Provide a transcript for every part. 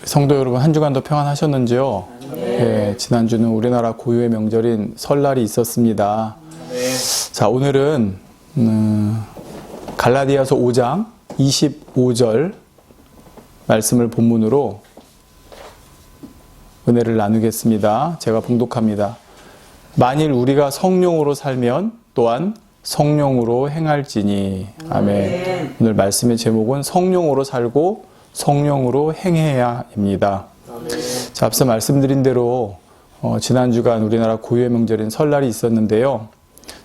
성도 여러분, 한 주간도 평안하셨는지요? 네, 지난주는 우리나라 고유의 명절인 설날이 있었습니다. 자, 오늘은 갈라디아서 5장 25절 말씀을 본문으로 은혜를 나누겠습니다. 제가 봉독합니다. 만일 우리가 성령으로 살면 또한 성령으로 행할지니. 아멘. 오늘 말씀의 제목은 성령으로 살고 성령으로 행해야입니다. 자, 앞서 말씀드린 대로 지난 주간 우리나라 고유의 명절인 설날이 있었는데요.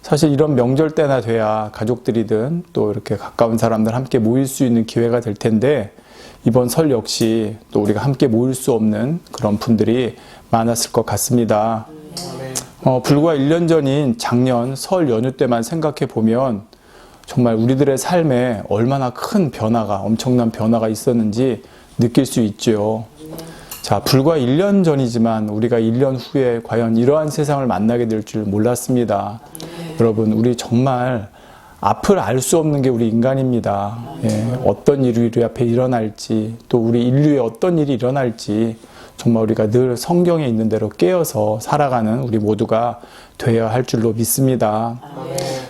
사실 이런 명절 때나 돼야 가족들이든 또 이렇게 가까운 사람들 함께 모일 수 있는 기회가 될 텐데, 이번 설 역시 또 우리가 함께 모일 수 없는 그런 분들이 많았을 것 같습니다. 불과 1년 전인 작년 설 연휴 때만 생각해 보면 정말 우리들의 삶에 얼마나 큰 변화가, 엄청난 변화가 있었는지 느낄 수 있죠. 자, 불과 1년 전이지만 우리가 1년 후에 과연 이러한 세상을 만나게 될 줄 몰랐습니다. 여러분, 우리 정말 앞을 알 수 없는 게 우리 인간입니다. 어떤 일이 우리 앞에 일어날지, 또 우리 인류에 어떤 일이 일어날지 정말 우리가 늘 성경에 있는 대로 깨어서 살아가는 우리 모두가 되어야 할 줄로 믿습니다.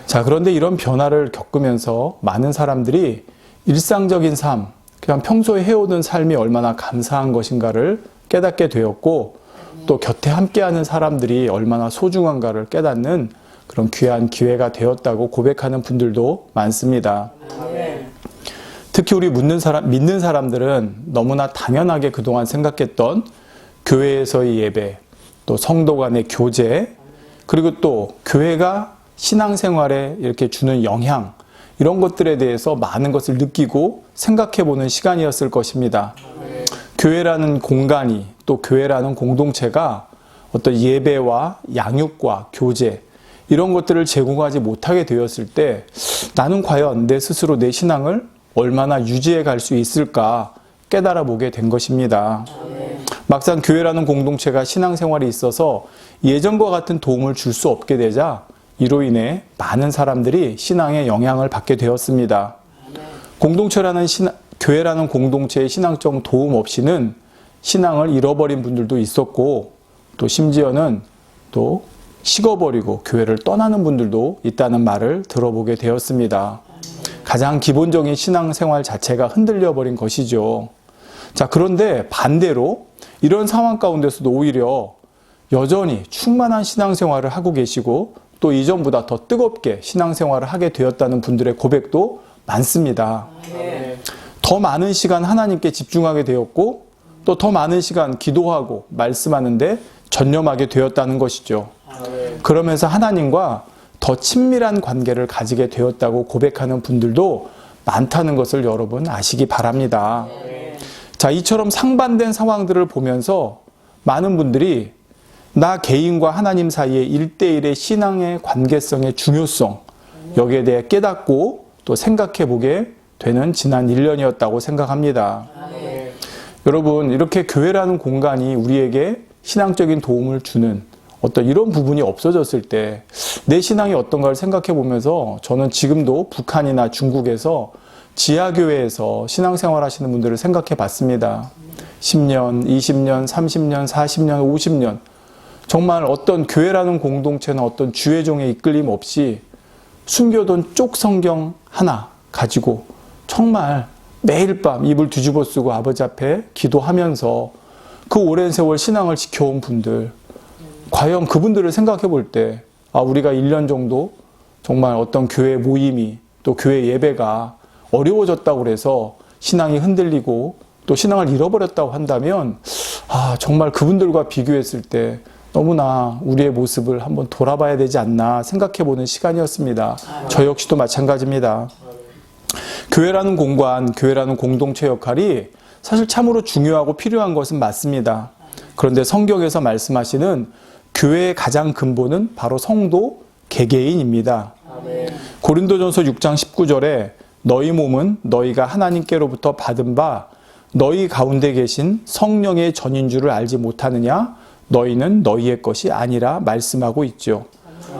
자, 그런데 이런 변화를 겪으면서 많은 사람들이 일상적인 삶, 그냥 평소에 해오던 삶이 얼마나 감사한 것인가를 깨닫게 되었고, 또 곁에 함께하는 사람들이 얼마나 소중한가를 깨닫는 그런 귀한 기회가 되었다고 고백하는 분들도 많습니다. 특히 우리 믿는 사람들은 너무나 당연하게 그동안 생각했던 교회에서의 예배, 또 성도 간의 교제, 그리고 또 교회가 신앙생활에 이렇게 주는 영향, 이런 것들에 대해서 많은 것을 느끼고 생각해보는 시간이었을 것입니다. 교회라는 공간이, 또 교회라는 공동체가 어떤 예배와 양육과 교제, 이런 것들을 제공하지 못하게 되었을 때 나는 과연 내 스스로 내 신앙을 얼마나 유지해 갈 수 있을까 깨달아 보게 된 것입니다. 막상 교회라는 공동체가 신앙생활에 있어서 예전과 같은 도움을 줄 수 없게 되자 이로 인해 많은 사람들이 신앙에 영향을 받게 되었습니다. 교회라는 공동체의 신앙적 도움 없이는 신앙을 잃어버린 분들도 있었고, 또 심지어는 또 식어버리고 교회를 떠나는 분들도 있다는 말을 들어보게 되었습니다. 가장 기본적인 신앙생활 자체가 흔들려버린 것이죠. 자, 그런데 반대로 이런 상황 가운데서도 오히려 여전히 충만한 신앙생활을 하고 계시고, 또 이전보다 더 뜨겁게 신앙생활을 하게 되었다는 분들의 고백도 많습니다. 더 많은 시간 하나님께 집중하게 되었고, 또 더 많은 시간 기도하고 말씀하는데 전념하게 되었다는 것이죠. 그러면서 하나님과 더 친밀한 관계를 가지게 되었다고 고백하는 분들도 많다는 것을 여러분 아시기 바랍니다. 자, 이처럼 상반된 상황들을 보면서 많은 분들이 나 개인과 하나님 사이의 1대1의 신앙의 관계성의 중요성, 여기에 대해 깨닫고 또 생각해 보게 되는 지난 1년이었다고 생각합니다. 여러분, 이렇게 교회라는 공간이 우리에게 신앙적인 도움을 주는 어떤 이런 부분이 없어졌을 때 내 신앙이 어떤가를 생각해 보면서 저는 지금도 북한이나 중국에서 지하교회에서 신앙생활 하시는 분들을 생각해 봤습니다. 10년, 20년, 30년, 40년, 50년 정말 어떤 교회라는 공동체나 어떤 주의종의 이끌림 없이 숨겨둔 쪽 성경 하나 가지고 정말 매일 밤 이불 뒤집어 쓰고 아버지 앞에 기도하면서 그 오랜 세월 신앙을 지켜온 분들, 과연 그분들을 생각해 볼 때 우리가 1년 정도 정말 어떤 교회 모임이, 또 교회 예배가 어려워졌다고 해서 신앙이 흔들리고 또 신앙을 잃어버렸다고 한다면 정말 그분들과 비교했을 때 너무나 우리의 모습을 한번 돌아봐야 되지 않나 생각해보는 시간이었습니다. 저 역시도 마찬가지입니다. 교회라는 공간, 교회라는 공동체 역할이 사실 참으로 중요하고 필요한 것은 맞습니다. 그런데 성경에서 말씀하시는 교회의 가장 근본은 바로 성도 개개인입니다. 고린도전서 6장 19절에 너희 몸은 너희가 하나님께로부터 받은 바 너희 가운데 계신 성령의 전인 줄을 알지 못하느냐? 너희는 너희의 것이 아니라 말씀하고 있죠.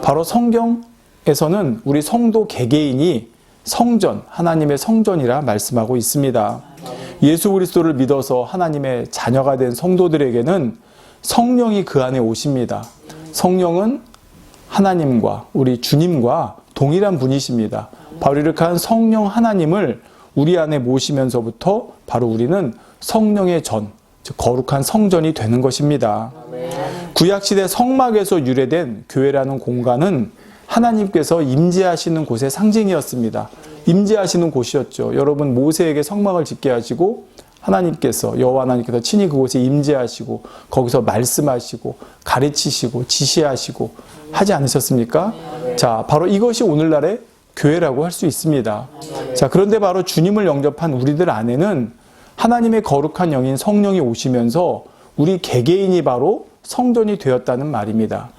바로 성경에서는 우리 성도 개개인이 성전, 하나님의 성전이라 말씀하고 있습니다. 예수 그리스도를 믿어서 하나님의 자녀가 된 성도들에게는 성령이 그 안에 오십니다. 성령은 하나님과 우리 주님과 동일한 분이십니다. 바로 이렇게 한 성령 하나님을 우리 안에 모시면서부터 바로 우리는 성령의 전, 즉 거룩한 성전이 되는 것입니다. 구약시대 성막에서 유래된 교회라는 공간은 하나님께서 임재하시는 곳의 상징이었습니다. 임재하시는 곳이었죠. 여러분, 모세에게 성막을 짓게 하시고 하나님께서, 여호와 하나님께서 친히 그곳에 임재하시고 거기서 말씀하시고 가르치시고 지시하시고 하지 않으셨습니까? 자, 바로 이것이 오늘날의 교회라고 할 수 있습니다. 자, 그런데 바로 주님을 영접한 우리들 안에는 하나님의 거룩한 영인 성령이 오시면서 우리 개개인이 바로 성전이 되었다는 말입니다.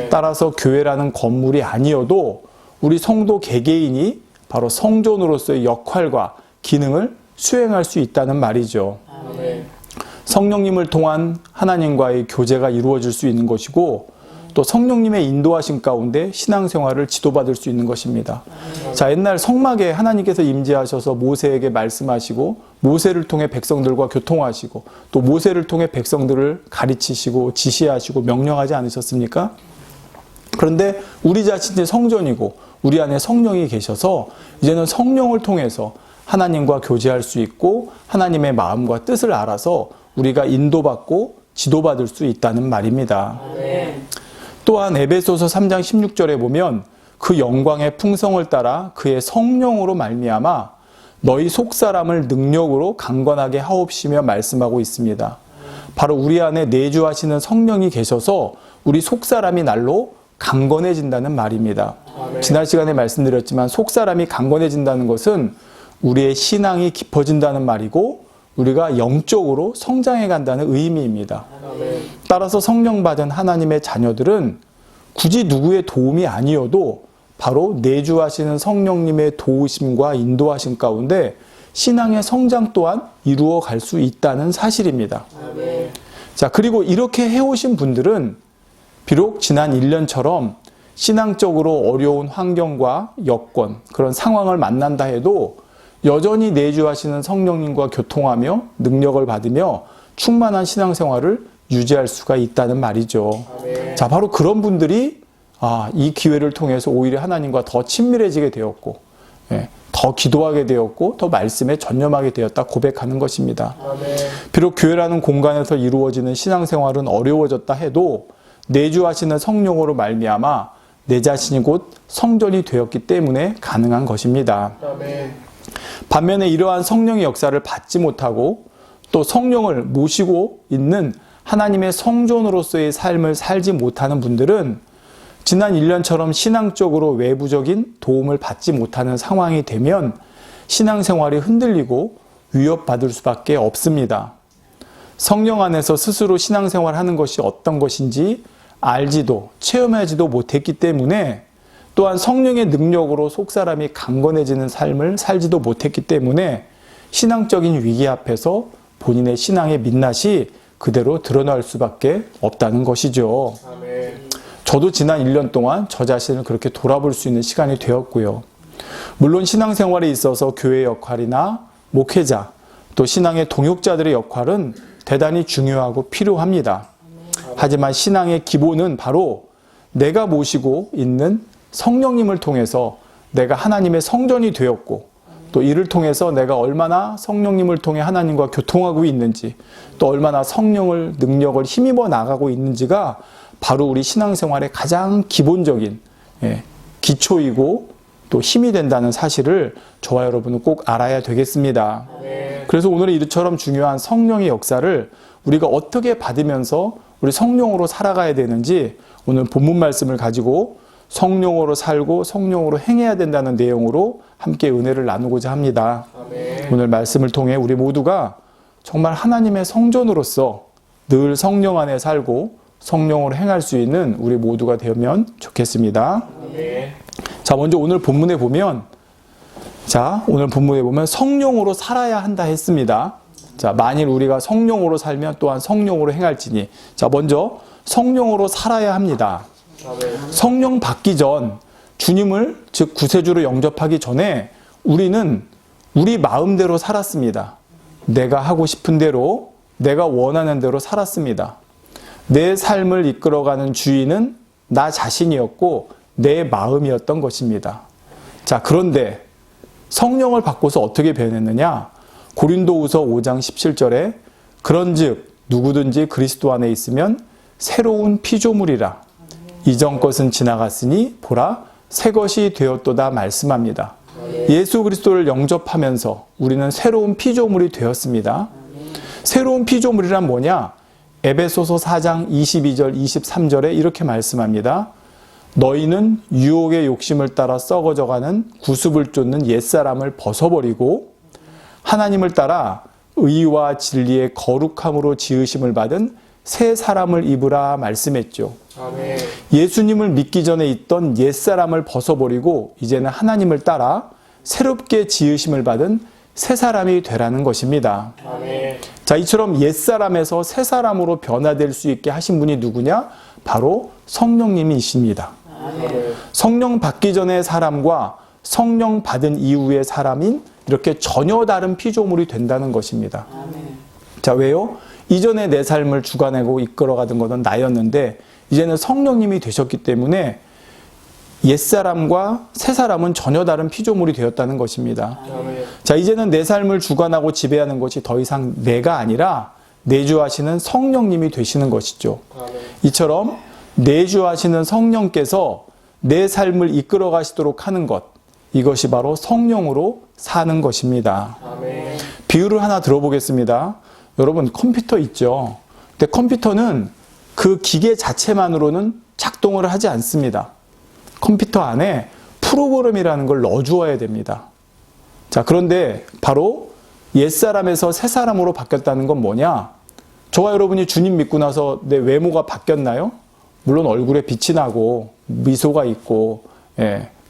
따라서 교회라는 건물이 아니어도 우리 성도 개개인이 바로 성전으로서의 역할과 기능을 수행할 수 있다는 말이죠. 성령님을 통한 하나님과의 교제가 이루어질 수 있는 것이고 또 성령님의 인도하심 가운데 신앙생활을 지도받을 수 있는 것입니다. 자, 옛날 성막에 하나님께서 임재하셔서 모세에게 말씀하시고 모세를 통해 백성들과 교통하시고 또 모세를 통해 백성들을 가르치시고 지시하시고 명령하지 않으셨습니까? 그런데 우리 자신이 성전이고 우리 안에 성령이 계셔서 이제는 성령을 통해서 하나님과 교제할 수 있고 하나님의 마음과 뜻을 알아서 우리가 인도받고 지도받을 수 있다는 말입니다. 또한 에베소서 3장 16절에 보면 그 영광의 풍성을 따라 그의 성령으로 말미암아 너희 속사람을 능력으로 강건하게 하옵시며 말씀하고 있습니다. 바로 우리 안에 내주하시는 성령이 계셔서 우리 속사람이 날로 강건해진다는 말입니다. 지난 시간에 말씀드렸지만 속사람이 강건해진다는 것은 우리의 신앙이 깊어진다는 말이고 우리가 영적으로 성장해 간다는 의미입니다. 따라서 성령 받은 하나님의 자녀들은 굳이 누구의 도움이 아니어도 바로 내주하시는 성령님의 도우심과 인도하심 가운데 신앙의 성장 또한 이루어 갈 수 있다는 사실입니다. 자, 그리고 이렇게 해오신 분들은 비록 지난 1년처럼 신앙적으로 어려운 환경과 여건, 그런 상황을 만난다 해도 여전히 내주하시는 성령님과 교통하며 능력을 받으며 충만한 신앙생활을 유지할 수가 있다는 말이죠. 자, 바로 그런 분들이 이 기회를 통해서 오히려 하나님과 더 친밀해지게 되었고 더 기도하게 되었고 더 말씀에 전념하게 되었다 고백하는 것입니다. 비록 교회라는 공간에서 이루어지는 신앙생활은 어려워졌다 해도 내주하시는 성령으로 말미암아 내 자신이 곧 성전이 되었기 때문에 가능한 것입니다. 반면에 이러한 성령의 역사를 받지 못하고 또 성령을 모시고 있는 하나님의 성전으로서의 삶을 살지 못하는 분들은 지난 1년처럼 신앙적으로 외부적인 도움을 받지 못하는 상황이 되면 신앙생활이 흔들리고 위협받을 수밖에 없습니다. 성령 안에서 스스로 신앙생활하는 것이 어떤 것인지 알지도 체험하지도 못했기 때문에 또한 성령의 능력으로 속사람이 강건해지는 삶을 살지도 못했기 때문에 신앙적인 위기 앞에서 본인의 신앙의 민낯이 그대로 드러날 수밖에 없다는 것이죠. 저도 지난 1년 동안 저 자신을 그렇게 돌아볼 수 있는 시간이 되었고요. 물론 신앙생활에 있어서 교회 역할이나 목회자 또 신앙의 동역자들의 역할은 대단히 중요하고 필요합니다. 하지만 신앙의 기본은 바로 내가 모시고 있는 성령님을 통해서 내가 하나님의 성전이 되었고 또 이를 통해서 내가 얼마나 성령님을 통해 하나님과 교통하고 있는지 또 얼마나 성령을 능력을 힘입어 나가고 있는지가 바로 우리 신앙생활의 가장 기본적인 기초이고 또 힘이 된다는 사실을 저와 여러분은 꼭 알아야 되겠습니다. 그래서 오늘은 이처럼 중요한 성령의 역사를 우리가 어떻게 받으면서 우리 성령으로 살아가야 되는지 오늘 본문 말씀을 가지고 성령으로 살고 성령으로 행해야 된다는 내용으로 함께 은혜를 나누고자 합니다. 오늘 말씀을 통해 우리 모두가 정말 하나님의 성전으로서 늘 성령 안에 살고 성령으로 행할 수 있는 우리 모두가 되면 좋겠습니다. 자, 먼저 오늘 본문에 보면 성령으로 살아야 한다 했습니다. 자, 만일 우리가 성령으로 살면 또한 성령으로 행할지니. 자, 먼저 성령으로 살아야 합니다. 성령 받기 전 주님을 즉 구세주로 영접하기 전에 우리는 우리 마음대로 살았습니다. 내가 하고 싶은 대로, 내가 원하는 대로 살았습니다. 내 삶을 이끌어가는 주인은 나 자신이었고 내 마음이었던 것입니다. 자, 그런데 성령을 받고서 어떻게 변했느냐? 고린도후서 5장 17절에 그런즉 누구든지 그리스도 안에 있으면 새로운 피조물이라. 이전 것은 지나갔으니 보라 새 것이 되었도다 말씀합니다. 예수 그리스도를 영접하면서 우리는 새로운 피조물이 되었습니다. 새로운 피조물이란 뭐냐? 에베소서 4장 22절 23절에 이렇게 말씀합니다. 너희는 유혹의 욕심을 따라 썩어져가는 구습을 쫓는 옛사람을 벗어버리고 하나님을 따라 의와 진리의 거룩함으로 지으심을 받은 새 사람을 입으라 말씀했죠. 아멘. 예수님을 믿기 전에 있던 옛사람을 벗어버리고 이제는 하나님을 따라 새롭게 지으심을 받은 새 사람이 되라는 것입니다. 아멘. 자, 이처럼 옛사람에서 새 사람으로 변화될 수 있게 하신 분이 누구냐? 바로 성령님이십니다. 아멘. 성령 받기 전의 사람과 성령 받은 이후의 사람인 이렇게 전혀 다른 피조물이 된다는 것입니다. 아멘. 자, 왜요? 이전에 내 삶을 주관하고 이끌어가던 것은 나였는데 이제는 성령님이 되셨기 때문에 옛사람과 새사람은 전혀 다른 피조물이 되었다는 것입니다. 아멘. 자, 이제는 내 삶을 주관하고 지배하는 것이 더 이상 내가 아니라 내주하시는 성령님이 되시는 것이죠. 아멘. 이처럼 내주하시는 성령께서 내 삶을 이끌어 가시도록 하는 것, 이것이 바로 성령으로 사는 것입니다. 아멘. 비유를 하나 들어보겠습니다. 여러분, 컴퓨터 있죠? 근데 컴퓨터는 그 기계 자체만으로는 작동을 하지 않습니다. 컴퓨터 안에 프로그램이라는 걸 넣어주어야 됩니다. 자, 그런데 바로 옛사람에서 새사람으로 바뀌었다는 건 뭐냐? 저와 여러분이 주님 믿고 나서 내 외모가 바뀌었나요? 물론 얼굴에 빛이 나고 미소가 있고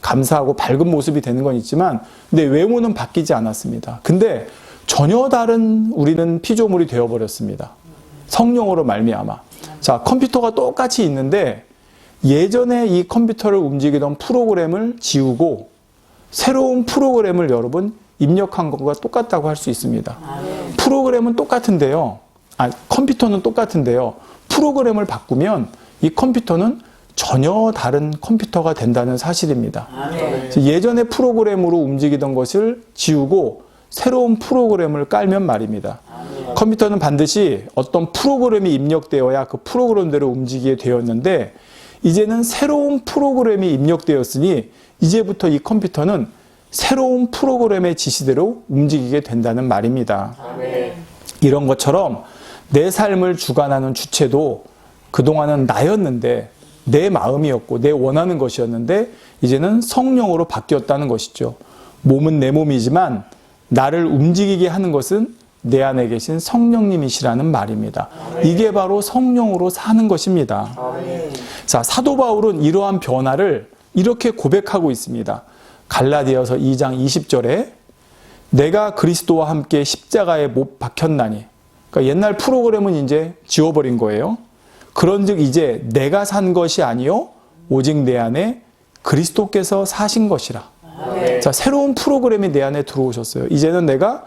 감사하고 밝은 모습이 되는 건 있지만 내 외모는 바뀌지 않았습니다. 근데 전혀 다른 우리는 피조물이 되어버렸습니다. 성령으로 말미암아. 자, 컴퓨터가 똑같이 있는데 예전에 이 컴퓨터를 움직이던 프로그램을 지우고 새로운 프로그램을 여러분 입력한 것과 똑같다고 할 수 있습니다. 프로그램은 똑같은데요. 컴퓨터는 똑같은데요. 프로그램을 바꾸면 이 컴퓨터는 전혀 다른 컴퓨터가 된다는 사실입니다. 예전에 프로그램으로 움직이던 것을 지우고 새로운 프로그램을 깔면 말입니다. 컴퓨터는 반드시 어떤 프로그램이 입력되어야 그 프로그램대로 움직이게 되었는데 이제는 새로운 프로그램이 입력되었으니 이제부터 이 컴퓨터는 새로운 프로그램의 지시대로 움직이게 된다는 말입니다. 아멘. 이런 것처럼 내 삶을 주관하는 주체도 그동안은 나였는데 내 마음이었고 내 원하는 것이었는데 이제는 성령으로 바뀌었다는 것이죠. 몸은 내 몸이지만 나를 움직이게 하는 것은 내 안에 계신 성령님이시라는 말입니다. 이게 바로 성령으로 사는 것입니다. 아멘. 자, 사도 바울은 이러한 변화를 이렇게 고백하고 있습니다. 갈라디아서 2장 20절에 내가 그리스도와 함께 십자가에 못 박혔나니, 그러니까 옛날 프로그램은 이제 지워버린 거예요. 그런즉 이제 내가 산 것이 아니요 오직 내 안에 그리스도께서 사신 것이라. 아멘. 자, 새로운 프로그램이 내 안에 들어오셨어요. 이제는 내가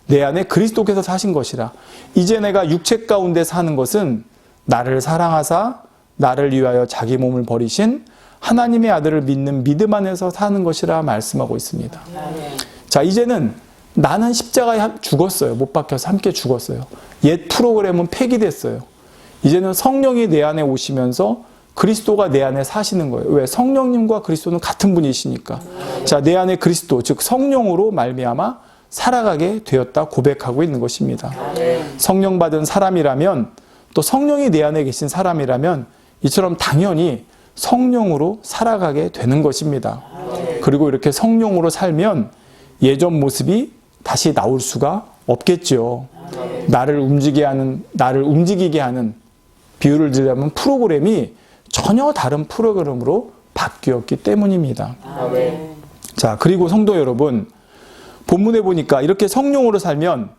내 안에 그리스도께서 사신 것이라. 이제 내가 육체 가운데 사는 것은 나를 사랑하사 나를 위하여 자기 몸을 버리신 하나님의 아들을 믿는 믿음 안에서 사는 것이라 말씀하고 있습니다. 자, 이제는 나는 십자가에 죽었어요. 못 박혀서 함께 죽었어요. 옛 프로그램은 폐기됐어요. 이제는 성령이 내 안에 오시면서 그리스도가 내 안에 사시는 거예요. 왜? 성령님과 그리스도는 같은 분이시니까. 자, 내 안에 그리스도, 즉 성령으로 말미암아 살아가게 되었다 고백하고 있는 것입니다. 성령 받은 사람이라면, 또 성령이 내 안에 계신 사람이라면 이처럼 당연히 성령으로 살아가게 되는 것입니다. 그리고 이렇게 성령으로 살면 예전 모습이 다시 나올 수가 없겠죠. 나를 움직이게 하는 비유를 들자면 프로그램이 전혀 다른 프로그램으로 바뀌었기 때문입니다. 아멘. 자, 그리고 성도 여러분, 본문에 보니까 이렇게 성령으로 살면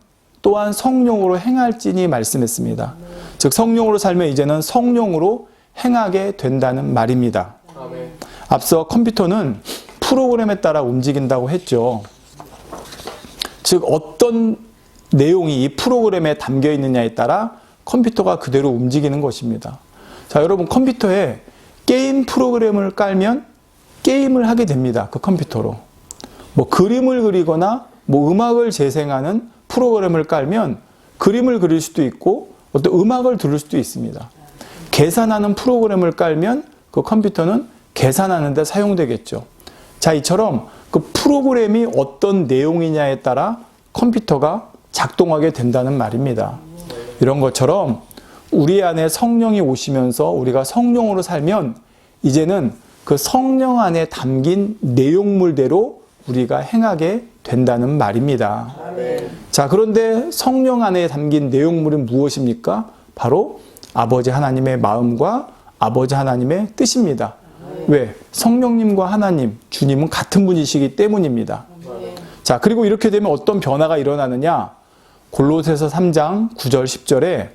또한 성령으로 행할지니 말씀했습니다. 즉 성령으로 살면 이제는 성령으로 행하게 된다는 말입니다. 아멘. 앞서 컴퓨터는 프로그램에 따라 움직인다고 했죠. 즉 어떤 내용이 이 프로그램에 담겨 있느냐에 따라 컴퓨터가 그대로 움직이는 것입니다. 자, 여러분 컴퓨터에 게임 프로그램을 깔면 게임을 하게 됩니다. 그 컴퓨터로. 뭐 그림을 그리거나 뭐 음악을 재생하는 프로그램을 깔면 그림을 그릴 수도 있고 어떤 음악을 들을 수도 있습니다. 계산하는 프로그램을 깔면 그 컴퓨터는 계산하는 데 사용되겠죠. 자, 이처럼 그 프로그램이 어떤 내용이냐에 따라 컴퓨터가 작동하게 된다는 말입니다. 이런 것처럼 우리 안에 성령이 오시면서 우리가 성령으로 살면 이제는 그 성령 안에 담긴 내용물대로 우리가 행하게 된다는 말입니다. 자, 그런데 성령 안에 담긴 내용물은 무엇입니까? 바로 아버지 하나님의 마음과 아버지 하나님의 뜻입니다. 왜? 성령님과 하나님, 주님은 같은 분이시기 때문입니다. 자, 그리고 이렇게 되면 어떤 변화가 일어나느냐? 골로새서 3장 9절 10절에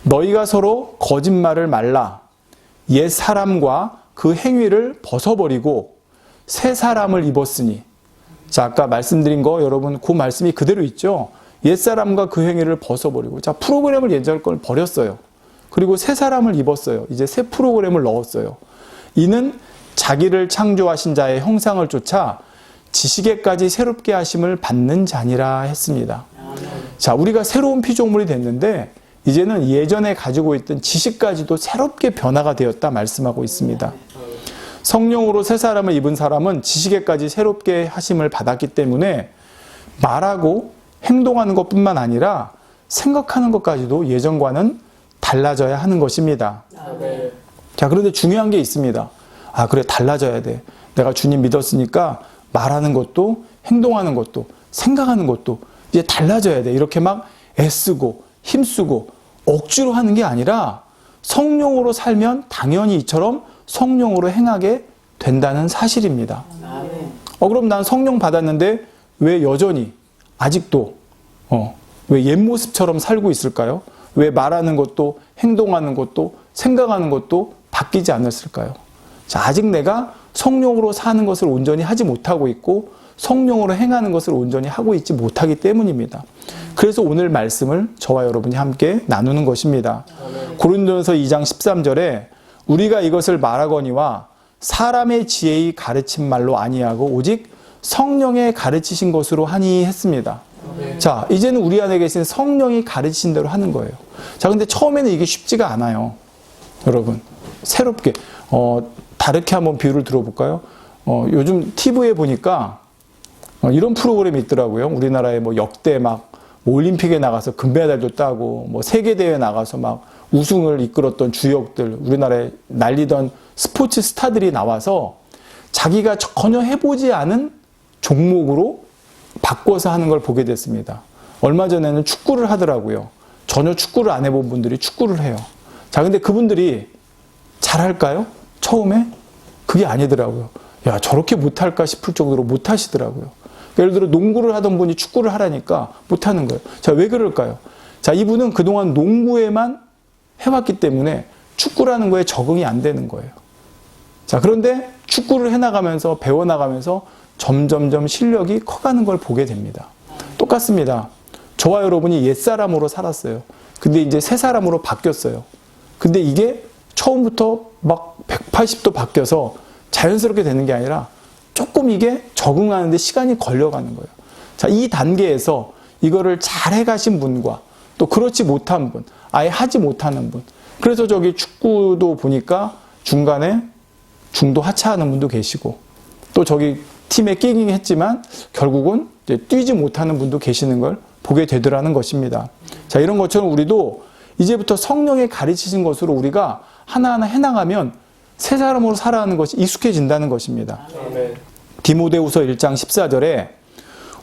너희가 서로 거짓말을 말라 옛 사람과 그 행위를 벗어버리고 새 사람을 입었으니. 자, 아까 말씀드린 거 여러분 그 말씀이 그대로 있죠. 옛 사람과 그 행위를 벗어버리고. 자, 프로그램을 예전 걸 버렸어요. 그리고 새 사람을 입었어요. 이제 새 프로그램을 넣었어요. 이는 자기를 창조하신 자의 형상을 쫓아 지식에까지 새롭게 하심을 받는 자니라 했습니다. 자, 우리가 새로운 피조물이 됐는데 이제는 예전에 가지고 있던 지식까지도 새롭게 변화가 되었다 말씀하고 있습니다. 성령으로 새 사람을 입은 사람은 지식에까지 새롭게 하심을 받았기 때문에 말하고 행동하는 것뿐만 아니라 생각하는 것까지도 예전과는 달라져야 하는 것입니다. 자, 그런데 중요한 게 있습니다. 아, 그래, 달라져야 돼. 내가 주님 믿었으니까 말하는 것도 행동하는 것도 생각하는 것도 이제 달라져야 돼. 이렇게 막 애쓰고 힘쓰고 억지로 하는 게 아니라 성령으로 살면 당연히 이처럼 성령으로 행하게 된다는 사실입니다. 그럼 난 성령 받았는데 왜 여전히 아직도 왜 옛 모습처럼 살고 있을까요? 왜 말하는 것도 행동하는 것도 생각하는 것도 바뀌지 않았을까요? 자, 아직 내가 성령으로 사는 것을 온전히 하지 못하고 있고 성령으로 행하는 것을 온전히 하고 있지 못하기 때문입니다. 그래서 오늘 말씀을 저와 여러분이 함께 나누는 것입니다. 고린도전서 2장 13절에 우리가 이것을 말하거니와 사람의 지혜의 가르친 말로 아니하고 오직 성령의 가르치신 것으로 하니 했습니다. 자, 이제는 우리 안에 계신 성령이 가르치신 대로 하는 거예요. 자, 근데 처음에는 이게 쉽지가 않아요. 여러분, 새롭게 다르게 한번 비유를 들어볼까요? 요즘 TV에 보니까 이런 프로그램이 있더라고요. 우리나라에 뭐 역대 막 올림픽에 나가서 금메달도 따고 뭐 세계대회에 나가서 막 우승을 이끌었던 주역들, 우리나라에 날리던 스포츠 스타들이 나와서 자기가 전혀 해보지 않은 종목으로 바꿔서 하는 걸 보게 됐습니다. 얼마 전에는 축구를 하더라고요. 전혀 축구를 안 해본 분들이 축구를 해요. 자, 근데 그분들이 잘할까요? 처음에? 그게 아니더라고요. 야, 저렇게 못할까 싶을 정도로 못하시더라고요. 예를 들어 농구를 하던 분이 축구를 하라니까 못하는 거예요. 자, 왜 그럴까요? 자, 이분은 그동안 농구에만 해왔기 때문에 축구라는 거에 적응이 안 되는 거예요. 자, 그런데 축구를 해나가면서 배워나가면서 점점점 실력이 커가는 걸 보게 됩니다. 똑같습니다. 저와 여러분이 옛사람으로 살았어요. 근데 이제 새 사람으로 바뀌었어요. 근데 이게 처음부터 막 180도 바뀌어서 자연스럽게 되는 게 아니라 조금 이게 적응하는데 시간이 걸려가는 거예요. 자, 이 단계에서 이거를 잘 해가신 분과 또 그렇지 못한 분, 아예 하지 못하는 분. 그래서 저기 축구도 보니까 중간에 중도 하차하는 분도 계시고 또 저기 팀에 끼긴 했지만 결국은 이제 뛰지 못하는 분도 계시는 걸 보게 되더라는 것입니다. 자, 이런 것처럼 우리도 이제부터 성령의 가르치신 것으로 우리가 하나하나 해나가면 새 사람으로 살아가는 것이 익숙해진다는 것입니다. 디모데후서 1장 14절에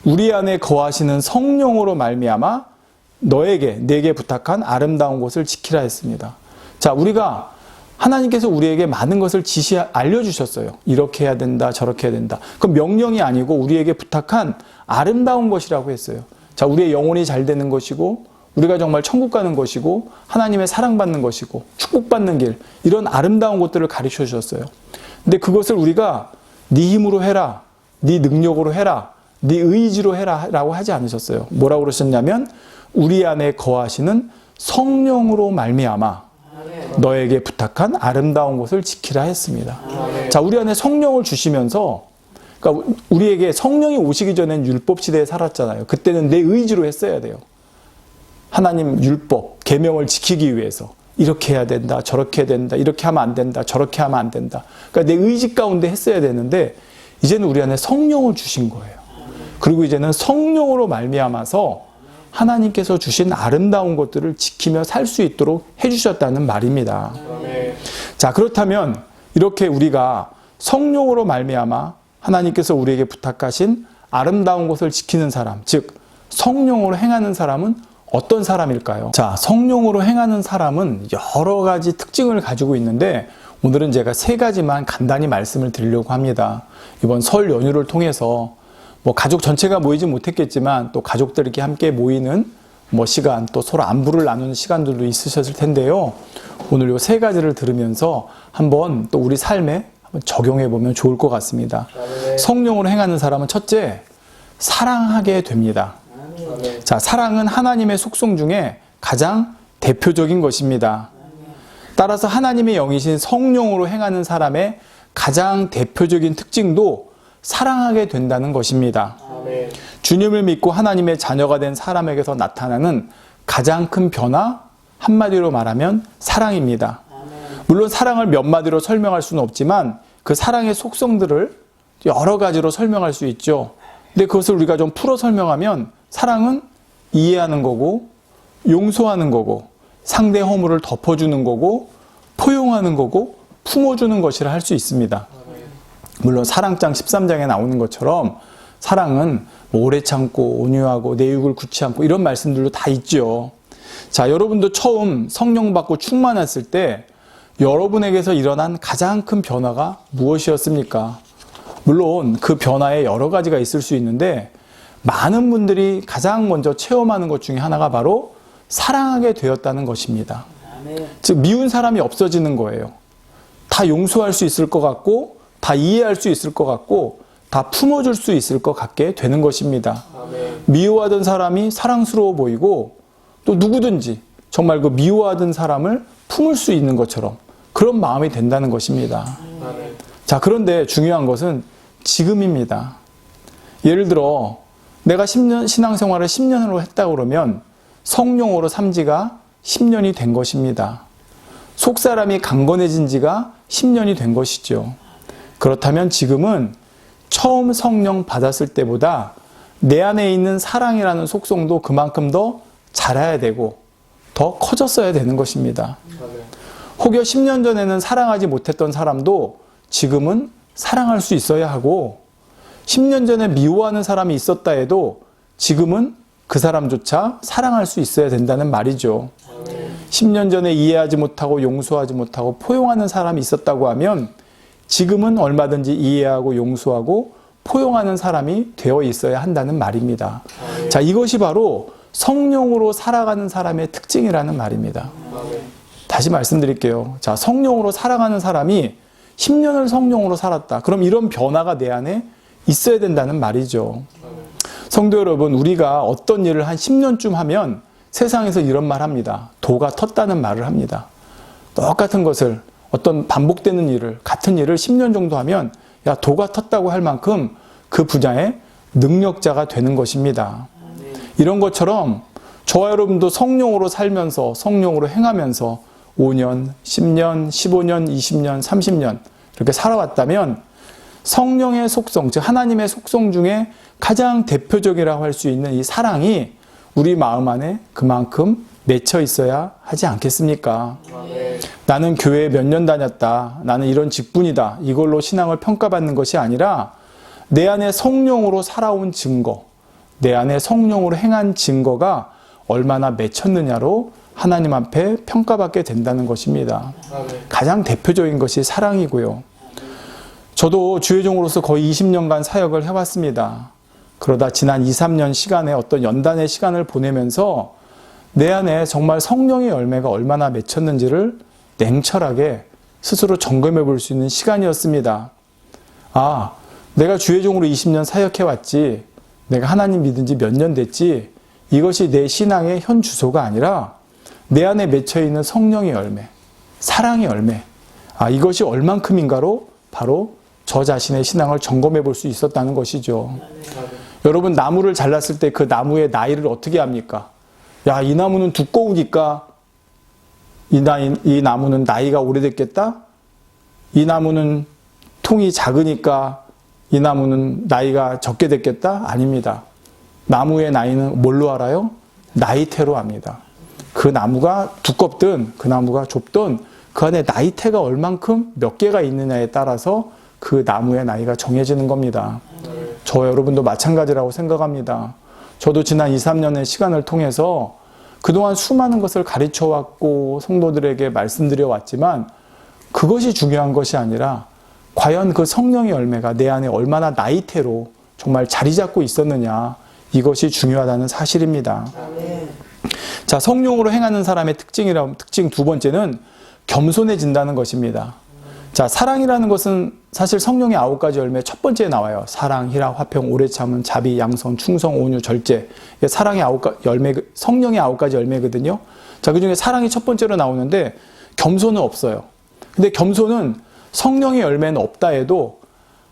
우리 안에 거하시는 성령으로 말미암아 내게 부탁한 아름다운 것을 지키라 했습니다. 자, 우리가 하나님께서 우리에게 많은 것을 알려주셨어요. 이렇게 해야 된다, 저렇게 해야 된다. 그건 명령이 아니고 우리에게 부탁한 아름다운 것이라고 했어요. 자, 우리의 영혼이 잘 되는 것이고 우리가 정말 천국 가는 것이고 하나님의 사랑받는 것이고 축복받는 길, 이런 아름다운 것들을 가르쳐 주셨어요. 근데 그것을 우리가 네 힘으로 해라, 네 능력으로 해라, 네 의지로 해라 라고 하지 않으셨어요. 뭐라고 그러셨냐면 우리 안에 거하시는 성령으로 말미암아 너에게 부탁한 아름다운 것을 지키라 했습니다. 자, 우리 안에 성령을 주시면서, 그러니까 우리에게 성령이 오시기 전엔 율법 시대에 살았잖아요. 그때는 내 의지로 했어야 돼요. 하나님 율법, 계명을 지키기 위해서 이렇게 해야 된다, 저렇게 해야 된다, 이렇게 하면 안 된다, 저렇게 하면 안 된다. 그러니까 내 의지 가운데 했어야 되는데 이제는 우리 안에 성령을 주신 거예요. 그리고 이제는 성령으로 말미암아서 하나님께서 주신 아름다운 것들을 지키며 살 수 있도록 해주셨다는 말입니다. 자, 그렇다면 이렇게 우리가 성령으로 말미암아 하나님께서 우리에게 부탁하신 아름다운 것을 지키는 사람, 즉 성령으로 행하는 사람은 어떤 사람일까요? 자, 성령으로 행하는 사람은 여러 가지 특징을 가지고 있는데 오늘은 제가 3가지만 간단히 말씀을 드리려고 합니다. 이번 설 연휴를 통해서 가족 전체가 모이지 못했겠지만 또 가족들이 함께 모이는 시간, 또 서로 안부를 나누는 시간들도 있으셨을 텐데요. 오늘 이 3가지를 들으면서 한번 또 우리 삶에 한번 적용해 보면 좋을 것 같습니다. 성령으로 행하는 사람은 첫째, 사랑하게 됩니다. 자, 사랑은 하나님의 속성 중에 가장 대표적인 것입니다. 따라서 하나님의 영이신 성령으로 행하는 사람의 가장 대표적인 특징도 사랑하게 된다는 것입니다. 주님을 믿고 하나님의 자녀가 된 사람에게서 나타나는 가장 큰 변화, 한마디로 말하면 사랑입니다. 물론 사랑을 몇 마디로 설명할 수는 없지만 그 사랑의 속성들을 여러 가지로 설명할 수 있죠. 근데 그것을 우리가 좀 풀어 설명하면 사랑은 이해하는 거고, 용서하는 거고, 상대 허물을 덮어주는 거고, 포용하는 거고, 품어주는 것이라 할 수 있습니다. 물론 사랑장 13장에 나오는 것처럼 사랑은 오래 참고 온유하고 내육을 굳지 않고 이런 말씀들도 다 있죠. 자, 여러분도 처음 성령 받고 충만했을 때 여러분에게서 일어난 가장 큰 변화가 무엇이었습니까? 물론 그 변화에 여러 가지가 있을 수 있는데 많은 분들이 가장 먼저 체험하는 것 중에 하나가 바로 사랑하게 되었다는 것입니다. 즉 미운 사람이 없어지는 거예요. 다 용서할 수 있을 것 같고 다 이해할 수 있을 것 같고 다 품어줄 수 있을 것 같게 되는 것입니다. 미워하던 사람이 사랑스러워 보이고 또 누구든지 정말 그 미워하던 사람을 품을 수 있는 것처럼 그런 마음이 된다는 것입니다. 자, 그런데 중요한 것은 지금입니다. 예를 들어 내가 신앙생활을 10년으로 했다 그러면 성령으로 삼 지가 10년이 된 것입니다. 속사람이 강건해진 지가 10년이 된 것이죠. 그렇다면 지금은 처음 성령 받았을 때보다 내 안에 있는 사랑이라는 속성도 그만큼 더 자라야 되고 더 커졌어야 되는 것입니다. 혹여 10년 전에는 사랑하지 못했던 사람도 지금은 사랑할 수 있어야 하고 10년 전에 미워하는 사람이 있었다 해도 지금은 그 사람조차 사랑할 수 있어야 된다는 말이죠. 10년 전에 이해하지 못하고 용서하지 못하고 포용하는 사람이 있었다고 하면 지금은 얼마든지 이해하고 용서하고 포용하는 사람이 되어 있어야 한다는 말입니다. 자, 이것이 바로 성령으로 살아가는 사람의 특징이라는 말입니다. 다시 말씀드릴게요. 자, 성령으로 살아가는 사람이 10년을 성령으로 살았다. 그럼 이런 변화가 내 안에 있어야 된다는 말이죠. 성도 여러분, 우리가 어떤 일을 한 10년쯤 하면 세상에서 이런 말 합니다. 도가 텄다는 말을 합니다. 똑같은 것을 어떤 반복되는 일을, 같은 일을 10년 정도 하면 야, 도가 텄다고 할 만큼 그 분야의 능력자가 되는 것입니다. 이런 것처럼 저와 여러분도 성령으로 살면서 성령으로 행하면서 5년, 10년, 15년, 20년, 30년 이렇게 살아왔다면 성령의 속성, 즉 하나님의 속성 중에 가장 대표적이라고 할 수 있는 이 사랑이 우리 마음 안에 그만큼 맺혀 있어야 하지 않겠습니까? 나는 교회에 몇 년 다녔다. 나는 이런 직분이다. 이걸로 신앙을 평가받는 것이 아니라 내 안에 성령으로 살아온 증거, 내 안에 성령으로 행한 증거가 얼마나 맺혔느냐로 하나님 앞에 평가받게 된다는 것입니다. 가장 대표적인 것이 사랑이고요. 저도 주의종으로서 거의 20년간 사역을 해왔습니다. 그러다 지난 2, 3년 시간에 어떤 연단의 시간을 보내면서 내 안에 정말 성령의 열매가 얼마나 맺혔는지를 냉철하게 스스로 점검해 볼 수 있는 시간이었습니다. 아, 내가 주의종으로 20년 사역해왔지. 내가 하나님 믿은 지 몇 년 됐지, 이것이 내 신앙의 현 주소가 아니라 내 안에 맺혀 있는 성령의 열매, 사랑의 열매, 이것이 얼만큼인가로 바로 저 자신의 신앙을 점검해 볼 수 있었다는 것이죠. 여러분, 나무를 잘랐을 때 그 나무의 나이를 어떻게 합니까? 야, 이 나무는 두꺼우니까 이 나무는 나이가 오래됐겠다? 이 나무는 통이 작으니까 이 나무는 나이가 적게 됐겠다? 아닙니다. 나무의 나이는 뭘로 알아요? 나이테로 압니다. 그 나무가 두껍든 그 나무가 좁든 그 안에 나이테가 얼만큼 몇 개가 있느냐에 따라서 그 나무의 나이가 정해지는 겁니다. 저 여러분도 마찬가지라고 생각합니다. 저도 지난 2, 3년의 시간을 통해서 그동안 수많은 것을 가르쳐 왔고 성도들에게 말씀드려 왔지만 그것이 중요한 것이 아니라 과연 그 성령의 열매가 내 안에 얼마나 나이테로 정말 자리 잡고 있었느냐, 이것이 중요하다는 사실입니다. 자, 성령으로 행하는 사람의 특징 두 번째는 겸손해진다는 것입니다. 자, 사랑이라는 것은 사실 성령의 9가지 열매 첫 번째에 나와요. 사랑, 희락, 화평, 오래 참음, 자비, 양선, 충성, 온유, 절제. 사랑의 9열매, 성령의 9가지 열매거든요. 자, 그 중에 사랑이 첫 번째로 나오는데 겸손은 없어요. 근데 겸손은 성령의 열매는 없다 해도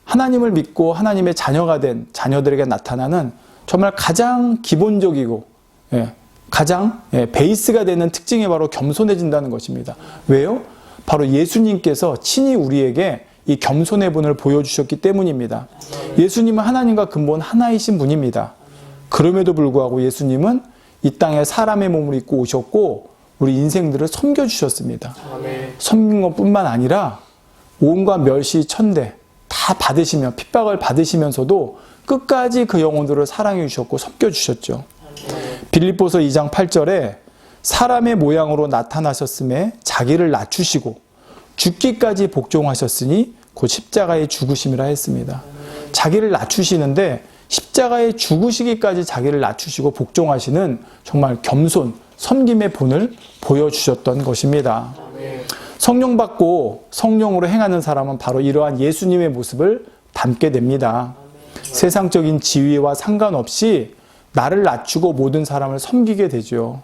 하나님을 믿고 하나님의 자녀가 된 자녀들에게 나타나는 정말 가장 기본적이고 가장 베이스가 되는 특징이 바로 겸손해진다는 것입니다. 왜요? 바로 예수님께서 친히 우리에게 이 겸손의 분을 보여주셨기 때문입니다. 예수님은 하나님과 근본 하나이신 분입니다. 그럼에도 불구하고 예수님은 이 땅에 사람의 몸을 입고 오셨고 우리 인생들을 섬겨주셨습니다. 섬긴 것뿐만 아니라 온갖 멸시, 천대 다 받으시며 핍박을 받으시면서도 끝까지 그 영혼들을 사랑해 주셨고 섬겨주셨죠. 빌립보서 2장 8절에 사람의 모양으로 나타나셨음에 자기를 낮추시고 죽기까지 복종하셨으니 곧 십자가의 죽으심이라 했습니다. 자기를 낮추시는데 십자가에 죽으시기까지 자기를 낮추시고 복종하시는 정말 겸손, 섬김의 본을 보여주셨던 것입니다. 성령 받고 성령으로 행하는 사람은 바로 이러한 예수님의 모습을 담게 됩니다. 세상적인 지위와 상관없이 나를 낮추고 모든 사람을 섬기게 되죠.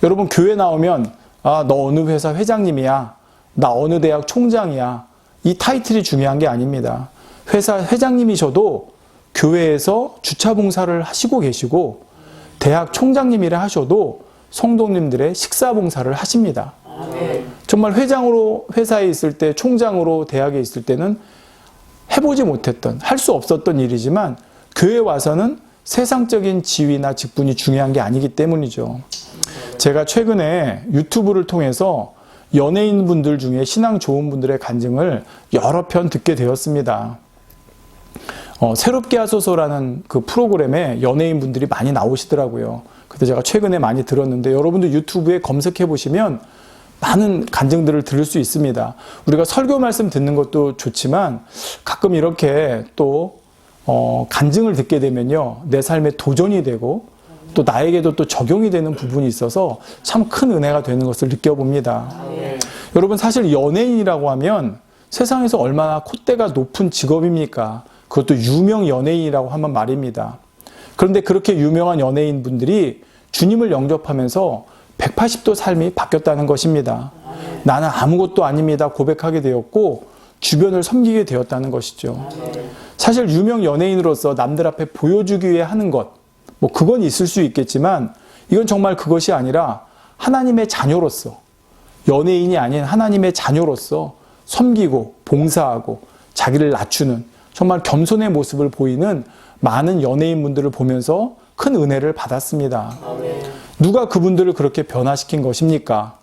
여러분, 교회 나오면 너 어느 회사 회장님이야, 나 어느 대학 총장이야, 이 타이틀이 중요한 게 아닙니다. 회사 회장님이셔도 교회에서 주차 봉사를 하시고 계시고 대학 총장님이라 하셔도 성도님들의 식사 봉사를 하십니다. 정말 회장으로 회사에 있을 때, 총장으로 대학에 있을 때는 해보지 못했던, 할 수 없었던 일이지만 교회에 와서는 세상적인 지위나 직분이 중요한 게 아니기 때문이죠. 제가 최근에 유튜브를 통해서 연예인분들 중에 신앙 좋은 분들의 간증을 여러 편 듣게 되었습니다. 새롭게 하소서라는 그 프로그램에 연예인분들이 많이 나오시더라고요. 그때 제가 최근에 많이 들었는데 여러분도 유튜브에 검색해 보시면 많은 간증들을 들을 수 있습니다. 우리가 설교 말씀 듣는 것도 좋지만 가끔 이렇게 또 간증을 듣게 되면요, 내 삶에 도전이 되고 또 나에게도 또 적용이 되는 부분이 있어서 참 큰 은혜가 되는 것을 느껴봅니다. 여러분, 사실 연예인이라고 하면 세상에서 얼마나 콧대가 높은 직업입니까? 그것도 유명 연예인이라고 하면 말입니다. 그런데 그렇게 유명한 연예인분들이 주님을 영접하면서 180도 삶이 바뀌었다는 것입니다. 나는 아무것도 아닙니다 고백하게 되었고 주변을 섬기게 되었다는 것이죠. 사실 유명 연예인으로서 남들 앞에 보여주기 위해 하는 것, 그건 있을 수 있겠지만 이건 정말 그것이 아니라 하나님의 자녀로서, 연예인이 아닌 하나님의 자녀로서 섬기고 봉사하고 자기를 낮추는 정말 겸손의 모습을 보이는 많은 연예인분들을 보면서 큰 은혜를 받았습니다. 누가 그분들을 그렇게 변화시킨 것입니까?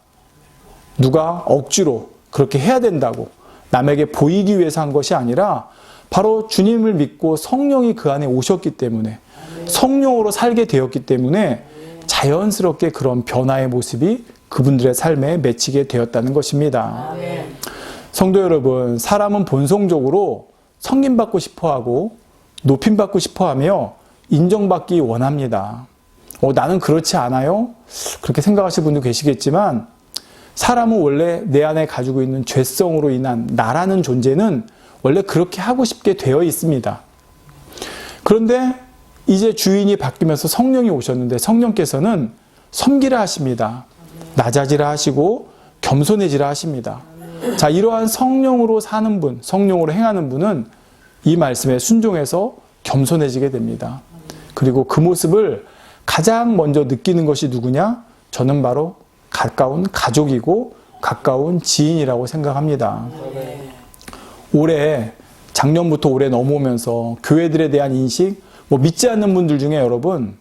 누가 억지로 그렇게 해야 된다고 남에게 보이기 위해서 한 것이 아니라 바로 주님을 믿고 성령이 그 안에 오셨기 때문에, 성령으로 살게 되었기 때문에 자연스럽게 그런 변화의 모습이 그분들의 삶에 맺히게 되었다는 것입니다. 성도 여러분, 사람은 본성적으로 섬김받고 싶어하고 높임받고 싶어하며 인정받기 원합니다. 나는 그렇지 않아요? 그렇게 생각하시는 분도 계시겠지만 사람은 원래 내 안에 가지고 있는 죄성으로 인한 나라는 존재는 원래 그렇게 하고 싶게 되어 있습니다. 그런데 이제 주인이 바뀌면서 성령이 오셨는데 성령께서는 섬기라 하십니다. 낮아지라 하시고 겸손해지라 하십니다. 자, 이러한 성령으로 사는 분, 성령으로 행하는 분은 이 말씀에 순종해서 겸손해지게 됩니다. 그리고 그 모습을 가장 먼저 느끼는 것이 누구냐? 저는 바로 가까운 가족이고 가까운 지인이라고 생각합니다. 작년부터 올해 넘어오면서 교회들에 대한 인식, 믿지 않는 분들 중에 여러분,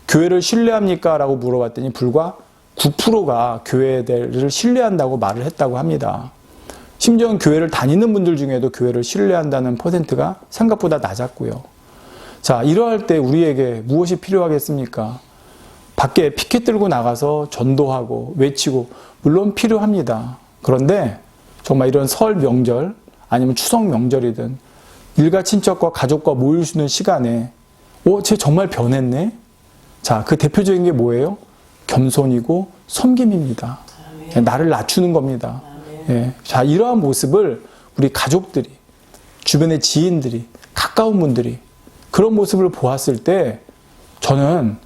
교회를 신뢰합니까? 라고 물어봤더니 불과 9%가 교회를 신뢰한다고 말을 했다고 합니다. 심지어 교회를 다니는 분들 중에도 교회를 신뢰한다는 퍼센트가 생각보다 낮았고요. 자, 이러할 때 우리에게 무엇이 필요하겠습니까? 밖에 피켓 들고 나가서 전도하고 외치고 물론 필요합니다. 그런데 정말 이런 설 명절 아니면 추석 명절이든 일가 친척과 가족과 모일 수 있는 시간에 쟤 정말 변했네? 자, 그 대표적인 게 뭐예요? 겸손이고 섬김입니다. 나를 낮추는 겁니다. 예. 자, 이러한 모습을 우리 가족들이, 주변의 지인들이, 가까운 분들이 그런 모습을 보았을 때 저는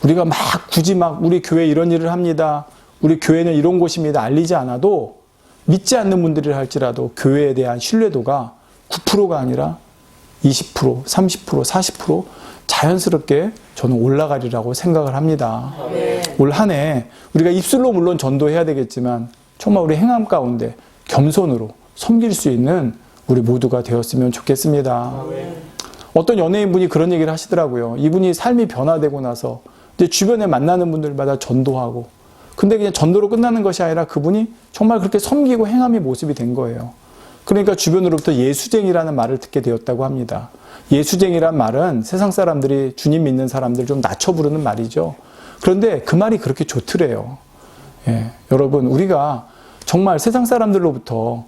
우리가 굳이 우리 교회 이런 일을 합니다. 우리 교회는 이런 곳입니다. 알리지 않아도 믿지 않는 분들이 할지라도 교회에 대한 신뢰도가 9%가 아니라 20%, 30%, 40% 자연스럽게 저는 올라가리라고 생각을 합니다. 올 한 해 우리가 입술로 물론 전도해야 되겠지만 정말 우리 행함 가운데 겸손으로 섬길 수 있는 우리 모두가 되었으면 좋겠습니다. 어떤 연예인분이 그런 얘기를 하시더라고요. 이분이 삶이 변화되고 나서 이제 주변에 만나는 분들마다 전도하고 근데 그냥 전도로 끝나는 것이 아니라 그분이 정말 그렇게 섬기고 행함의 모습이 된 거예요. 그러니까 주변으로부터 예수쟁이라는 말을 듣게 되었다고 합니다. 예수쟁이란 말은 세상 사람들이 주님 믿는 사람들 좀 낮춰 부르는 말이죠. 그런데 그 말이 그렇게 좋더래요. 예, 여러분 우리가 정말 세상 사람들로부터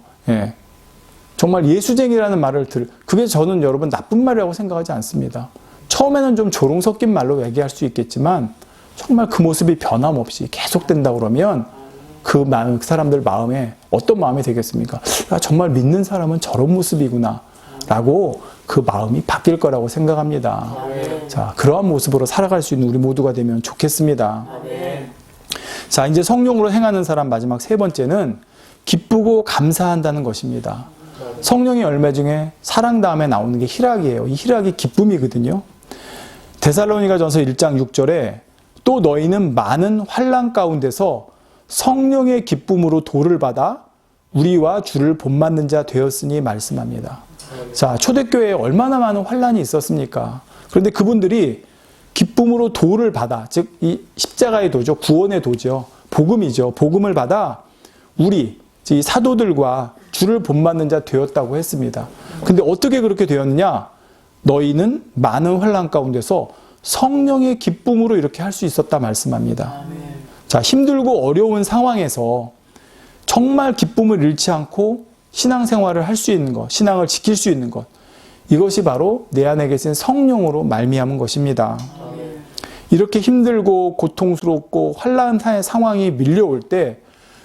정말 예수쟁이라는 말을 그게 저는 여러분 나쁜 말이라고 생각하지 않습니다. 처음에는 좀 조롱 섞인 말로 얘기할 수 있겠지만 정말 그 모습이 변함없이 계속된다 그러면 그 사람들 마음에 어떤 마음이 되겠습니까? 정말 믿는 사람은 저런 모습이구나 라고 그 마음이 바뀔 거라고 생각합니다. 자, 그러한 모습으로 살아갈 수 있는 우리 모두가 되면 좋겠습니다. 자, 이제 성령으로 행하는 사람 마지막 세 번째는 기쁘고 감사한다는 것입니다. 성령의 열매 중에 사랑 다음에 나오는 게 희락이에요. 이 희락이 기쁨이거든요. 데살로니가전서 1장 6절에 또 너희는 많은 환난 가운데서 성령의 기쁨으로 도를 받아 우리와 주를 본받는 자 되었으니 말씀합니다. 자, 초대교회에 얼마나 많은 환난이 있었습니까? 그런데 그분들이 기쁨으로 도를 받아, 즉 이 십자가의 도죠. 구원의 도죠. 복음이죠. 복음을 받아 우리 이 사도들과 주를 본받는 자 되었다고 했습니다. 근데 어떻게 그렇게 되었느냐? 너희는 많은 환난 가운데서 성령의 기쁨으로 이렇게 할 수 있었다 말씀합니다. 자, 힘들고 어려운 상황에서 정말 기쁨을 잃지 않고 신앙생활을 할 수 있는 것, 신앙을 지킬 수 있는 것, 이것이 바로 내 안에 계신 성령으로 말미암은 것입니다. 이렇게 힘들고 고통스럽고 환난의 상황이 밀려올 때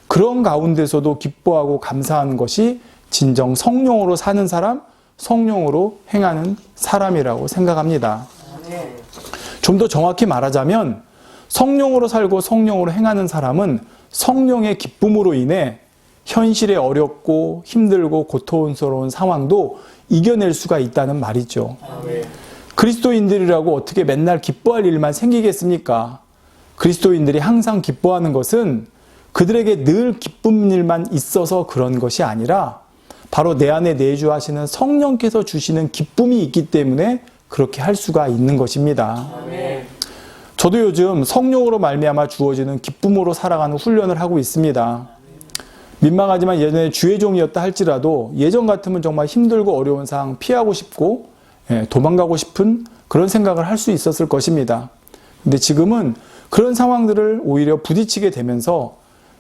그런 가운데서도 기뻐하고 감사하는 것이 진정 성령으로 사는 사람, 성령으로 행하는 사람이라고 생각합니다. 좀 더 정확히 말하자면 성령으로 살고 성령으로 행하는 사람은 성령의 기쁨으로 인해 현실의 어렵고 힘들고 고통스러운 상황도 이겨낼 수가 있다는 말이죠. 그리스도인들이라고 어떻게 맨날 기뻐할 일만 생기겠습니까? 그리스도인들이 항상 기뻐하는 것은 그들에게 늘 기쁜 일만 있어서 그런 것이 아니라 바로 내 안에 내주하시는 성령께서 주시는 기쁨이 있기 때문에 그렇게 할 수가 있는 것입니다. 저도 요즘 성령으로 말미암아 주어지는 기쁨으로 살아가는 훈련을 하고 있습니다. 민망하지만 예전에 주의 종이었다 할지라도 예전 같으면 정말 힘들고 어려운 상황 피하고 싶고 도망가고 싶은 그런 생각을 할 수 있었을 것입니다. 근데 지금은 그런 상황들을 오히려 부딪히게 되면서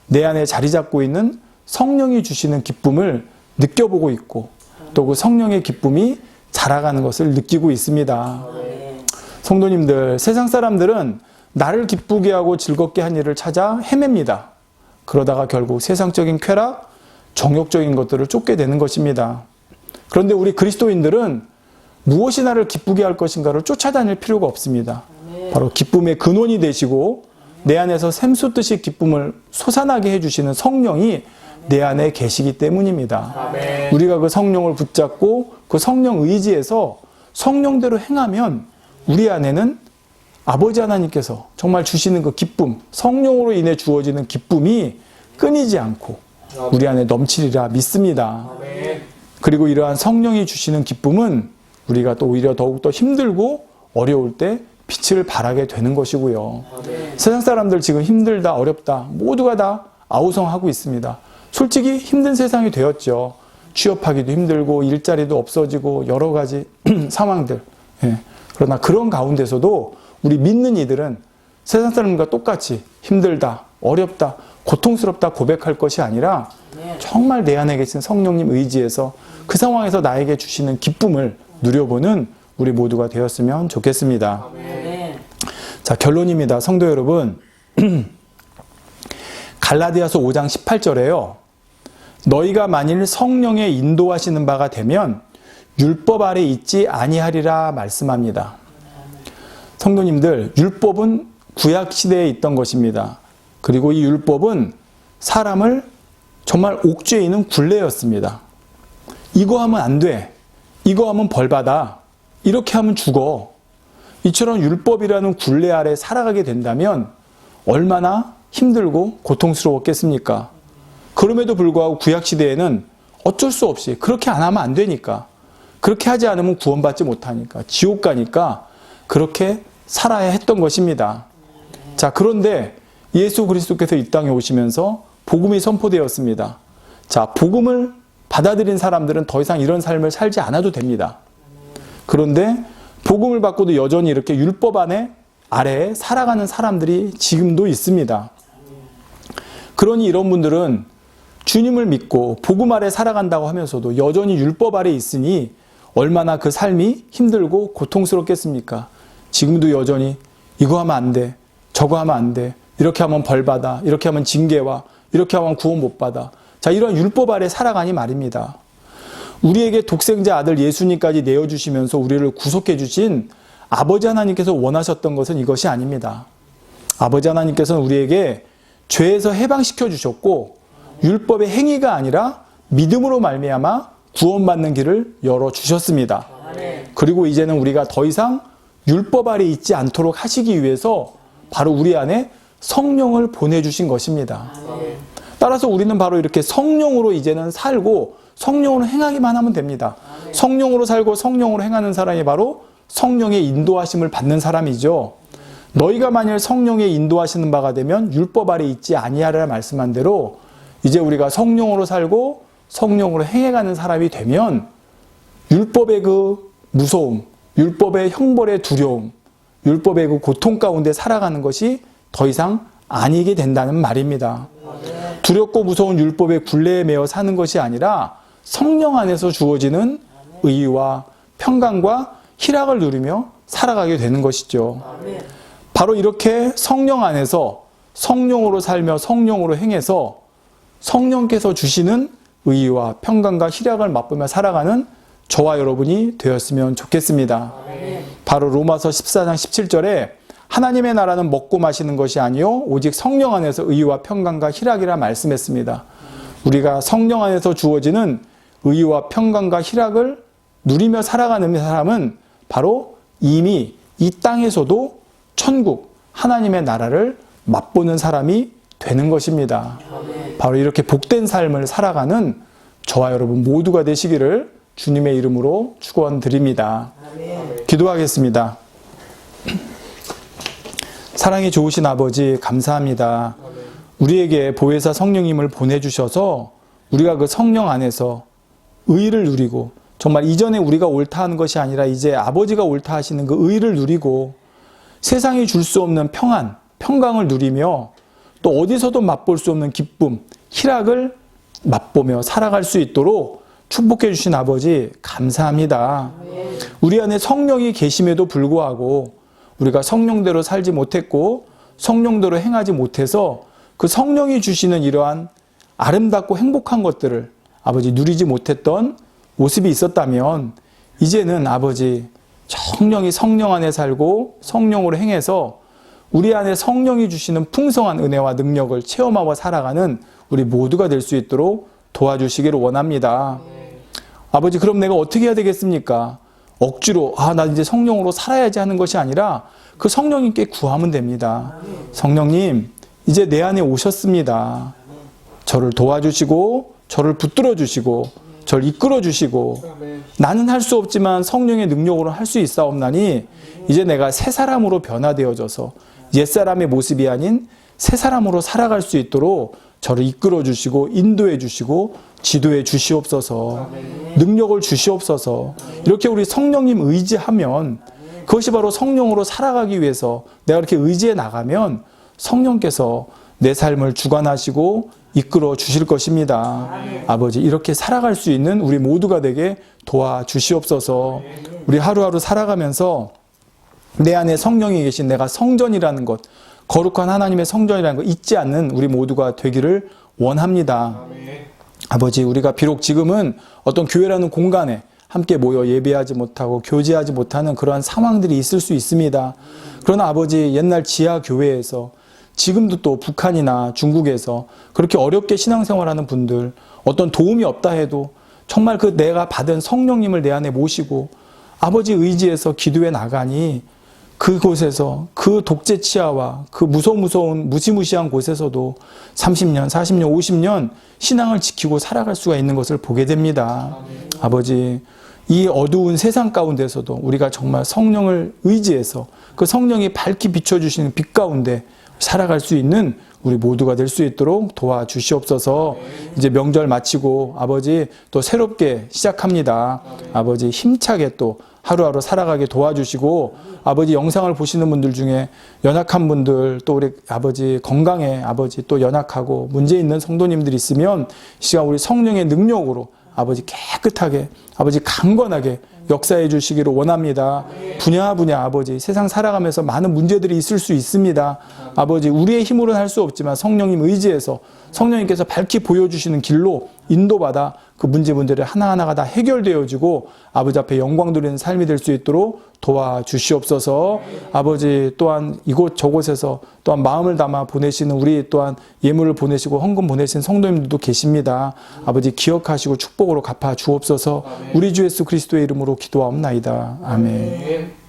내 안에 자리 잡고 있는 성령이 주시는 기쁨을 느껴보고 있고 또 그 성령의 기쁨이 자라가는 것을 느끼고 있습니다. 성도님들, 세상 사람들은 나를 기쁘게 하고 즐겁게 한 일을 찾아 헤맵니다. 그러다가 결국 세상적인 쾌락, 정욕적인 것들을 쫓게 되는 것입니다. 그런데 우리 그리스도인들은 무엇이 나를 기쁘게 할 것인가를 쫓아다닐 필요가 없습니다. 바로 기쁨의 근원이 되시고 내 안에서 샘솟듯이 기쁨을 솟아나게 해주시는 성령이 내 안에 계시기 때문입니다. 아멘. 우리가 그 성령을 붙잡고 그 성령 의지에서 성령대로 행하면 우리 안에는 아버지 하나님께서 정말 주시는 그 기쁨, 성령으로 인해 주어지는 기쁨이 끊이지 않고 우리 안에 넘치리라 믿습니다. 아멘. 그리고 이러한 성령이 주시는 기쁨은 우리가 또 오히려 더욱더 힘들고 어려울 때 빛을 발하게 되는 것이고요. 아멘. 세상 사람들 지금 힘들다, 어렵다, 모두가 다 아우성하고 있습니다. 솔직히 힘든 세상이 되었죠. 취업하기도 힘들고 일자리도 없어지고 여러 가지 상황들. 예. 그러나 그런 가운데서도 우리 믿는 이들은 세상 사람과 똑같이 힘들다, 어렵다, 고통스럽다 고백할 것이 아니라 정말 내 안에 계신 성령님 의지에서 그 상황에서 나에게 주시는 기쁨을 누려보는 우리 모두가 되었으면 좋겠습니다. 아멘. 자, 결론입니다. 성도 여러분. 갈라디아서 5장 18절에요. 너희가 만일 성령의 인도하시는 바가 되면 율법 아래 있지 아니하리라 말씀합니다. 성도님들, 율법은 구약시대에 있던 것입니다. 그리고 이 율법은 사람을 정말 옥죄에 있는 굴레였습니다. 이거 하면 안 돼. 이거 하면 벌받아. 이렇게 하면 죽어. 이처럼 율법이라는 굴레 아래 살아가게 된다면 얼마나 힘들고 고통스러웠겠습니까? 그럼에도 불구하고 구약시대에는 어쩔 수 없이 그렇게 안 하면 안 되니까, 그렇게 하지 않으면 구원받지 못하니까, 지옥 가니까 그렇게 살아야 했던 것입니다. 자, 그런데 예수 그리스도께서 이 땅에 오시면서 복음이 선포되었습니다. 자, 복음을 받아들인 사람들은 더 이상 이런 삶을 살지 않아도 됩니다. 그런데 복음을 받고도 여전히 이렇게 율법 아래에 살아가는 사람들이 지금도 있습니다. 그러니 이런 분들은 주님을 믿고 복음 아래 살아간다고 하면서도 여전히 율법 아래 있으니 얼마나 그 삶이 힘들고 고통스럽겠습니까? 지금도 여전히 이거 하면 안 돼, 저거 하면 안 돼, 이렇게 하면 벌받아, 이렇게 하면 징계와, 이렇게 하면 구원 못 받아. 자, 이런 율법 아래 살아가니 말입니다. 우리에게 독생자 아들 예수님까지 내어주시면서 우리를 구속해 주신 아버지 하나님께서 원하셨던 것은 이것이 아닙니다. 아버지 하나님께서는 우리에게 죄에서 해방시켜 주셨고 율법의 행위가 아니라 믿음으로 말미암아 구원받는 길을 열어주셨습니다. 그리고 이제는 우리가 더 이상 율법 아래 있지 않도록 하시기 위해서 바로 우리 안에 성령을 보내주신 것입니다. 따라서 우리는 바로 이렇게 성령으로 이제는 살고 성령으로 행하기만 하면 됩니다. 성령으로 살고 성령으로 행하는 사람이 바로 성령의 인도하심을 받는 사람이죠. 너희가 만일 성령의 인도하시는 바가 되면 율법 아래 있지 아니하리라 말씀한 대로 이제 우리가 성령으로 살고 성령으로 행해가는 사람이 되면 율법의 그 무서움, 율법의 형벌의 두려움, 율법의 그 고통 가운데 살아가는 것이 더 이상 아니게 된다는 말입니다. 두렵고 무서운 율법의 굴레에 매여 사는 것이 아니라 성령 안에서 주어지는 의와 평강과 희락을 누리며 살아가게 되는 것이죠. 바로 이렇게 성령 안에서 성령으로 살며 성령으로 행해서 성령께서 주시는 의와 평강과 희락을 맛보며 살아가는 저와 여러분이 되었으면 좋겠습니다. 바로 로마서 14장 17절에 하나님의 나라는 먹고 마시는 것이 아니요 오직 성령 안에서 의와 평강과 희락이라 말씀했습니다. 우리가 성령 안에서 주어지는 의와 평강과 희락을 누리며 살아가는 사람은 바로 이미 이 땅에서도 천국 하나님의 나라를 맛보는 사람이 되는 것입니다. 바로 이렇게 복된 삶을 살아가는 저와 여러분 모두가 되시기를 주님의 이름으로 축원드립니다. 기도하겠습니다. 사랑이 좋으신 아버지 감사합니다. 우리에게 보혜사 성령님을 보내주셔서 우리가 그 성령 안에서 의를 누리고 정말 이전에 우리가 옳다 하는 것이 아니라 이제 아버지가 옳다 하시는 그 의를 누리고 세상이 줄 수 없는 평안, 평강을 누리며 또 어디서도 맛볼 수 없는 기쁨, 희락을 맛보며 살아갈 수 있도록 축복해 주신 아버지 감사합니다. 우리 안에 성령이 계심에도 불구하고 우리가 성령대로 살지 못했고 성령대로 행하지 못해서 그 성령이 주시는 이러한 아름답고 행복한 것들을 아버지 누리지 못했던 모습이 있었다면 이제는 아버지 성령이 성령 안에 살고 성령으로 행해서 우리 안에 성령이 주시는 풍성한 은혜와 능력을 체험하고 살아가는 우리 모두가 될 수 있도록 도와주시기를 원합니다. 아버지, 그럼 내가 어떻게 해야 되겠습니까? 억지로 나 이제 성령으로 살아야지 하는 것이 아니라 그 성령님께 구하면 됩니다. 성령님, 이제 내 안에 오셨습니다. 저를 도와주시고 저를 붙들어 주시고 저를 이끌어 주시고 나는 할 수 없지만 성령의 능력으로 할 수 있사옵나니 이제 내가 새 사람으로 변화되어져서 옛사람의 모습이 아닌 새 사람으로 살아갈 수 있도록 저를 이끌어 주시고 인도해 주시고 지도해 주시옵소서. 능력을 주시옵소서. 이렇게 우리 성령님 의지하면 그것이 바로 성령으로 살아가기 위해서 내가 이렇게 의지해 나가면 성령께서 내 삶을 주관하시고 이끌어 주실 것입니다. 아버지, 이렇게 살아갈 수 있는 우리 모두가 되게 도와주시옵소서. 우리 하루하루 살아가면서 내 안에 성령이 계신 내가 성전이라는 것, 거룩한 하나님의 성전이라는 것 잊지 않는 우리 모두가 되기를 원합니다. 아버지, 우리가 비록 지금은 어떤 교회라는 공간에 함께 모여 예배하지 못하고 교제하지 못하는 그러한 상황들이 있을 수 있습니다. 그러나 아버지, 옛날 지하 교회에서 지금도 또 북한이나 중국에서 그렇게 어렵게 신앙생활하는 분들, 어떤 도움이 없다 해도 정말 그 내가 받은 성령님을 내 안에 모시고 아버지 의지에서 기도해 나가니 그곳에서 그 독재 치하와 그 무서운 무시무시한 곳에서도 30년, 40년, 50년 신앙을 지키고 살아갈 수가 있는 것을 보게 됩니다. 아버지, 이 어두운 세상 가운데서도 우리가 정말 성령을 의지해서 그 성령이 밝히 비춰주시는 빛 가운데 살아갈 수 있는 우리 모두가 될 수 있도록 도와주시옵소서. 이제 명절 마치고 아버지 또 새롭게 시작합니다. 아버지, 힘차게 또 하루하루 살아가게 도와주시고 아버지, 영상을 보시는 분들 중에 연약한 분들, 또 우리 아버지 건강에 아버지 또 연약하고 문제 있는 성도님들이 있으면 이 시간 우리 성령의 능력으로 아버지 깨끗하게 아버지 강건하게 역사해 주시기를 원합니다. 분야 아버지, 세상 살아가면서 많은 문제들이 있을 수 있습니다. 아버지, 우리의 힘으로는 할 수 없지만 성령님 의지해서 성령님께서 밝히 보여주시는 길로 인도받아 그 문제분들이 하나하나가 다 해결되어지고 아버지 앞에 영광 돌리는 삶이 될 수 있도록 도와주시옵소서. 아버지, 또한 이곳 저곳에서 또한 마음을 담아 보내시는 우리 또한 예물을 보내시고 헌금 보내시는 성도님들도 계십니다. 아버지, 기억하시고 축복으로 갚아 주옵소서. 우리 주 예수 그리스도의 이름으로 기도하옵나이다. 아멘.